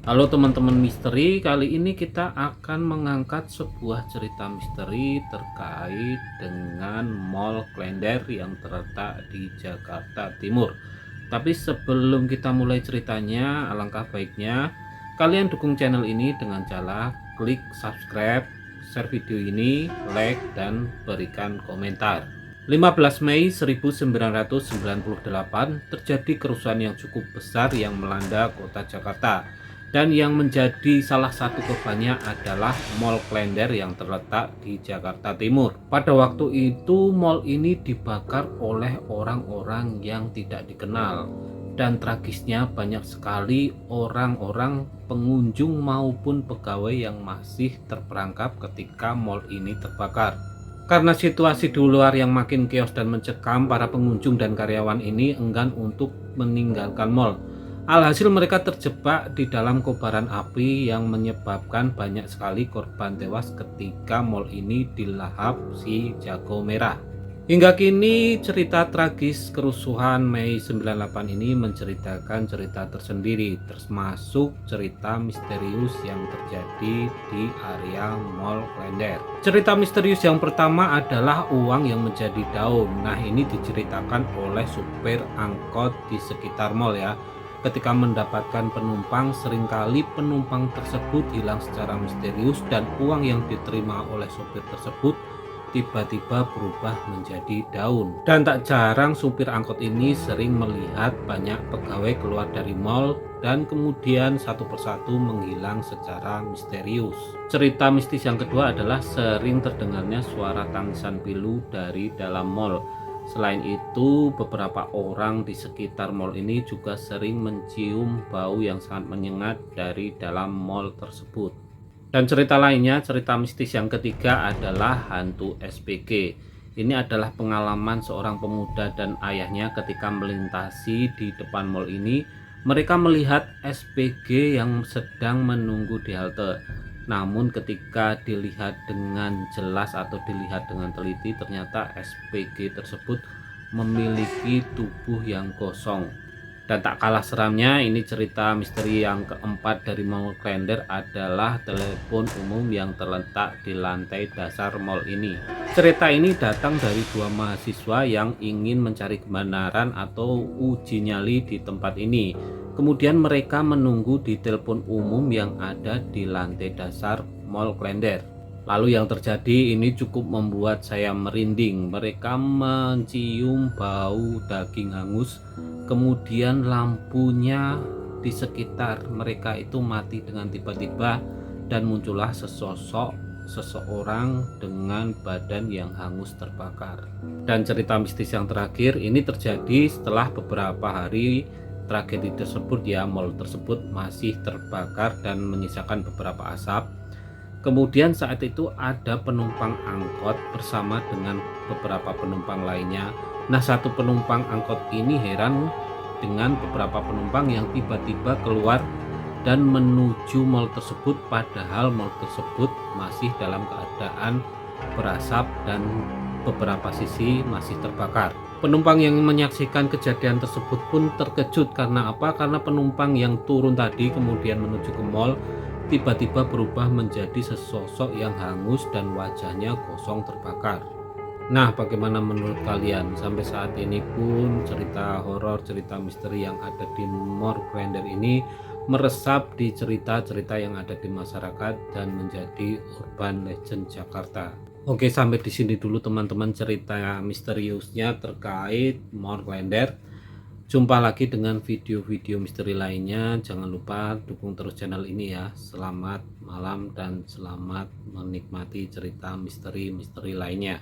Halo teman-teman misteri, kali ini kita akan mengangkat sebuah cerita misteri terkait dengan Mall Klender yang terletak di Jakarta Timur. Tapi sebelum kita mulai ceritanya, alangkah baiknya kalian dukung channel ini dengan cara klik subscribe, share video ini, like, dan berikan komentar. 15 Mei 1998 terjadi kerusuhan yang cukup besar yang melanda kota Jakarta. Dan yang menjadi salah satu korbannya adalah Mall Klender yang terletak di Jakarta Timur. Pada waktu itu mall ini dibakar oleh orang-orang yang tidak dikenal. Dan tragisnya banyak sekali orang-orang pengunjung maupun pegawai yang masih terperangkap ketika mall ini terbakar. Karena situasi di luar yang makin chaos dan mencekam, para pengunjung dan karyawan ini enggan untuk meninggalkan mall. Alhasil mereka terjebak di dalam kobaran api yang menyebabkan banyak sekali korban tewas ketika mall ini dilahap si jago merah. Hingga kini cerita tragis kerusuhan Mei 98 ini menceritakan cerita tersendiri, termasuk cerita misterius yang terjadi di area Mall Klender. Cerita misterius yang pertama adalah uang yang menjadi daun. Nah, ini diceritakan oleh supir angkot di sekitar mall ya. Ketika mendapatkan penumpang, seringkali penumpang tersebut hilang secara misterius dan uang yang diterima oleh sopir tersebut tiba-tiba berubah menjadi daun. Dan tak jarang supir angkot ini sering melihat banyak pegawai keluar dari mall dan kemudian satu persatu menghilang secara misterius. Cerita mistis yang kedua adalah sering terdengarnya suara tangisan pilu dari dalam mall. Selain itu, beberapa orang di sekitar mall ini juga sering mencium bau yang sangat menyengat dari dalam mall tersebut. Dan cerita lainnya, cerita mistis yang ketiga adalah hantu SPG. Ini adalah pengalaman seorang pemuda dan ayahnya ketika melintasi di depan mall ini. Mereka melihat SPG yang sedang menunggu di halte. Namun ketika dilihat dengan jelas atau dilihat dengan teliti, ternyata SPG tersebut memiliki tubuh yang kosong. Dan tak kalah seramnya, ini cerita misteri yang keempat dari Mall Klender adalah telepon umum yang terletak di lantai dasar mall ini. Cerita ini datang dari dua mahasiswa yang ingin mencari kebenaran atau uji nyali di tempat ini. Kemudian mereka menunggu di telepon umum yang ada di lantai dasar Mall Klender. Lalu yang terjadi ini cukup membuat saya merinding. Mereka mencium bau daging hangus, kemudian lampunya di sekitar mereka itu mati dengan tiba-tiba dan muncullah seseorang dengan badan yang hangus terbakar. Dan cerita mistis yang terakhir ini terjadi setelah beberapa hari tragedi tersebut ya, mall tersebut masih terbakar dan menyisakan beberapa asap. Kemudian saat itu ada penumpang angkot bersama dengan beberapa penumpang lainnya. Nah, satu penumpang angkot ini heran dengan beberapa penumpang yang tiba-tiba keluar dan menuju mall tersebut, padahal mall tersebut masih dalam keadaan berasap dan beberapa sisi masih terbakar. Penumpang yang menyaksikan kejadian tersebut pun terkejut karena apa? Karena penumpang yang turun tadi kemudian menuju ke mall tiba-tiba berubah menjadi sesosok yang hangus dan wajahnya kosong terbakar. Nah, bagaimana menurut kalian? Sampai saat ini pun cerita horor, cerita misteri yang ada di Mall Klender ini meresap di cerita-cerita yang ada di masyarakat dan menjadi urban legend Jakarta. Oke, sampai di sini dulu teman-teman cerita misteriusnya terkait Mall Klender. Jumpa lagi dengan video-video misteri lainnya. Jangan lupa dukung terus channel ini ya. Selamat malam dan selamat menikmati cerita misteri-misteri lainnya.